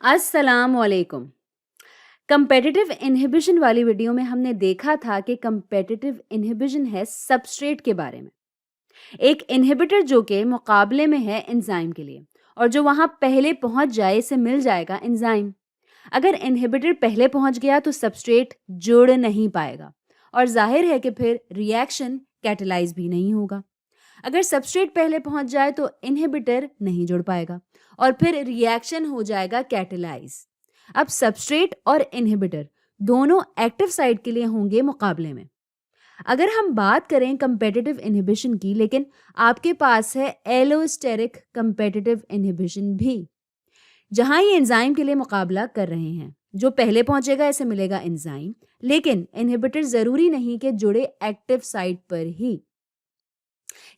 अस्सलाम वालेकुम। कंपेटिटिव इन्हिबिशन वाली वीडियो में हमने देखा था कि कंपेटिटिव इन्हिबिशन है सबस्ट्रेट के बारे में। एक इन्हिबिटर जो के मुकाबले में है एंजाइम के लिए और जो वहाँ पहले पहुँच जाए इसे मिल जाएगा एंजाइम। अगर इन्हिबिटर पहले पहुँच गया तो सबस्ट्रेट जुड़ नहीं पाएगा और जाहिर है कि फिर रिएक्शन कैटेलाइज भी नहीं होगा। अगर सबस्ट्रेट पहले पहुँच जाए तो इन्हिबिटर नहीं जुड़ पाएगा और फिर रिएक्शन हो जाएगा कैटेलाइज। अब सबस्ट्रेट और इन्हिबिटर दोनों एक्टिव साइट के लिए होंगे मुकाबले में। अगर हम बात करें कंपेटिटिव इनहिबिशन की, लेकिन आपके पास है एलोस्टेरिक कंपेटिटिव इनहिबिशन भी, जहां ये एंजाइम के लिए मुकाबला कर रहे हैं। जो पहले पहुंचेगा इसे मिलेगा एंजाइम, लेकिन इनहिबिटर जरूरी नहीं कि जुड़े एक्टिव साइट पर ही।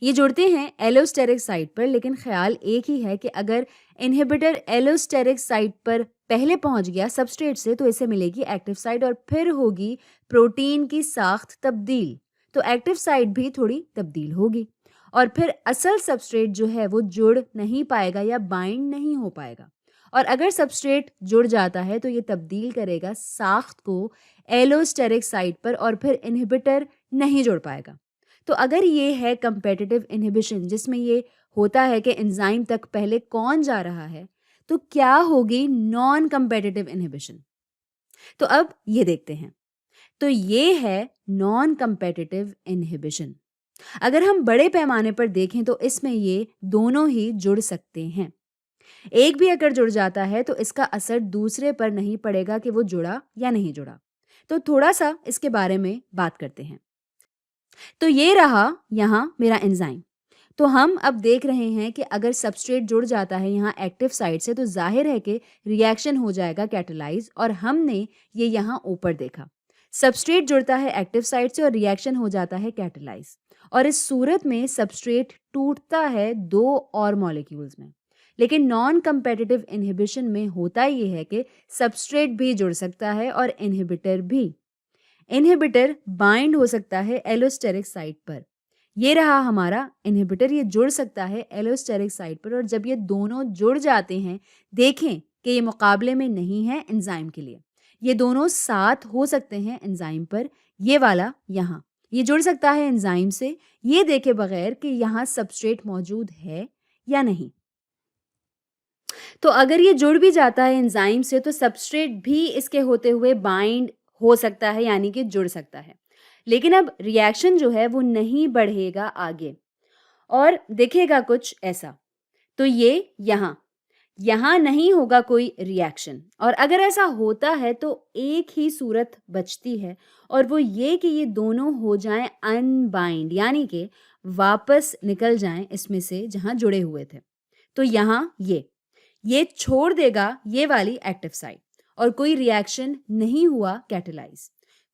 ये जुड़ते हैं एलोस्टेरिक साइट पर, लेकिन ख्याल एक ही है कि अगर इनहिबिटर एलोस्टेरिक साइट पर पहले पहुंच गया सबस्ट्रेट से तो इसे मिलेगी एक्टिव साइट और फिर होगी प्रोटीन की साख्त तब्दील, तो एक्टिव साइट भी थोड़ी तब्दील होगी और फिर असल सबस्ट्रेट जो है वो जुड़ नहीं पाएगा या बाइंड नहीं हो पाएगा। और अगर सबस्ट्रेट जुड़ जाता है तो ये तब्दील करेगा साख्त को एलोस्टेरिक साइट पर और फिर इनहिबिटर नहीं जुड़ पाएगा। तो अगर ये है कंपेटिटिव इनहिबिशन जिसमें ये होता है कि एंजाइम तक पहले कौन जा रहा है, तो क्या होगी नॉन कंपेटिटिव इनहिबिशन। तो अब ये देखते हैं। तो ये है नॉन कंपेटिटिव इनहिबिशन। अगर हम बड़े पैमाने पर देखें तो इसमें ये दोनों ही जुड़ सकते हैं। एक भी अगर जुड़ जाता है तो इसका असर दूसरे पर नहीं पड़ेगा कि वो जुड़ा या नहीं जुड़ा। तो थोड़ा सा इसके बारे में बात करते हैं। तो ये रहा यहाँ मेरा एंजाइम। तो हम अब देख रहे हैं कि अगर सबस्ट्रेट जुड़ जाता है यहाँ एक्टिव साइट से तो जाहिर है कि रिएक्शन हो जाएगा कैटेलाइज, और हमने ये यहाँ ऊपर देखा। सबस्ट्रेट जुड़ता है एक्टिव साइट से और रिएक्शन हो जाता है कैटेलाइज, और इस सूरत में सबस्ट्रेट टूटता है दो और मॉलिक्यूल्स में। लेकिन नॉन कंपेटिटिव इनहिबिशन में होता ये है कि सबस्ट्रेट भी जुड़ सकता है और इनहिबिटर भी। इनहिबिटर बाइंड हो सकता है एलोस्टेरिक साइट पर। ये रहा हमारा इनहिबिटर, ये जुड़ सकता है एलोस्टेरिक साइट पर, और जब ये दोनों जुड़ जाते हैं, देखें कि ये मुकाबले में नहीं है एंजाइम के लिए, ये दोनों साथ हो सकते हैं एंजाइम पर। ये वाला यहाँ ये जुड़ सकता है एंजाइम से, ये देखे बगैर कि यहाँ सबस्ट्रेट मौजूद है या नहीं। तो अगर ये जुड़ भी जाता है एंजाइम से तो सबस्ट्रेट भी इसके होते हुए बाइंड हो सकता है, यानी कि जुड़ सकता है। लेकिन अब रिएक्शन जो है वो नहीं बढ़ेगा आगे और दिखेगा कुछ ऐसा। तो ये यहाँ यहाँ नहीं होगा कोई रिएक्शन, और अगर ऐसा होता है तो एक ही सूरत बचती है, और वो ये कि ये दोनों हो जाएं अनबाइंड, यानी कि वापस निकल जाएं इसमें से जहां जुड़े हुए थे। तो यहाँ ये छोड़ देगा ये वाली एक्टिव साइट और कोई रिएक्शन नहीं हुआ कैटेलाइज,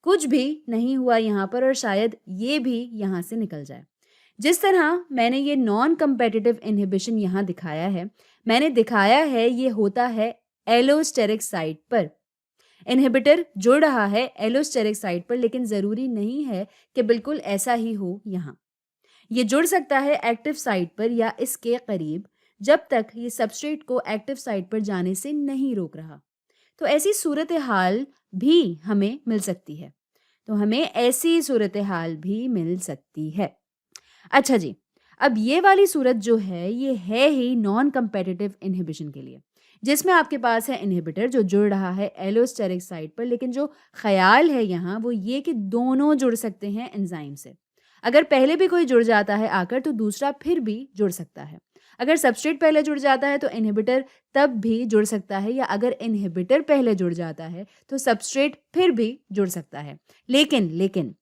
कुछ भी नहीं हुआ यहाँ पर, और शायद ये भी यहाँ से निकल जाए। जिस तरह मैंने ये नॉन कंपेटिटिव इनहिबिशन यहाँ दिखाया है, मैंने दिखाया है ये होता है एलोस्टेरिक साइट पर। इनहिबिटर जुड़ रहा है एलोस्टेरिक साइट पर, लेकिन ज़रूरी नहीं है कि बिल्कुल ऐसा ही हो यहाँ। ये जुड़ सकता है एक्टिव साइट पर या इसके करीब, जब तक ये सबस्ट्रेट को एक्टिव साइट पर जाने से नहीं रोक रहा। तो ऐसी सूरत हाल भी हमें मिल सकती है। अच्छा जी, अब ये वाली सूरत जो है ये है ही नॉन कंपेटिटिव इनहिबिशन के लिए, जिसमें आपके पास है इनहिबिटर जो जुड़ रहा है एलोस्टेरिक साइट पर, लेकिन जो ख्याल है यहाँ वो ये कि दोनों जुड़ सकते हैं एंजाइम से। अगर पहले भी कोई जुड़ जाता है आकर तो दूसरा फिर भी जुड़ सकता है। अगर सबस्ट्रेट पहले जुड़ जाता है तो इनहिबिटर तब भी जुड़ सकता है, या अगर इनहिबिटर पहले जुड़ जाता है तो सबस्ट्रेट फिर भी जुड़ सकता है। लेकिन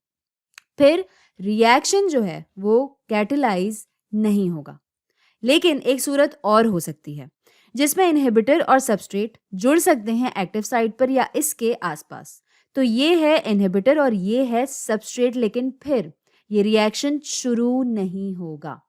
फिर रिएक्शन जो है वो कैटेलाइज नहीं होगा। लेकिन एक सूरत और हो सकती है जिसमें इनहिबिटर और सबस्ट्रेट जुड़ सकते हैं एक्टिव साइट पर या इसके आसपास। तो ये है इनहिबिटर और ये है सबस्ट्रेट, लेकिन फिर ये रिएक्शन शुरू नहीं होगा।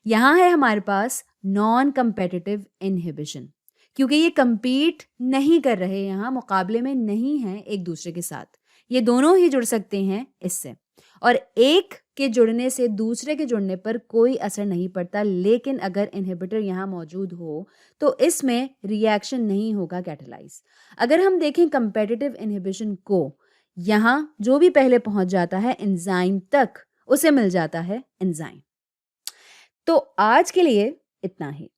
यहाँ है हमारे पास नॉन कंपेटिटिव इनहिबिशन, क्योंकि ये कंपीट नहीं कर रहे, यहाँ मुकाबले में नहीं है एक दूसरे के साथ। ये दोनों ही जुड़ सकते हैं इससे, और एक के जुड़ने से दूसरे के जुड़ने पर कोई असर नहीं पड़ता, लेकिन अगर इन्हिबिटर यहाँ मौजूद हो तो इसमें रिएक्शन नहीं होगा कैटालाइज। अगर हम देखें कंपेटिटिव इन्हिबिशन को, यहाँ जो भी पहले पहुंच जाता है एंजाइम तक, उसे मिल जाता है एंजाइम। तो आज के लिए इतना ही।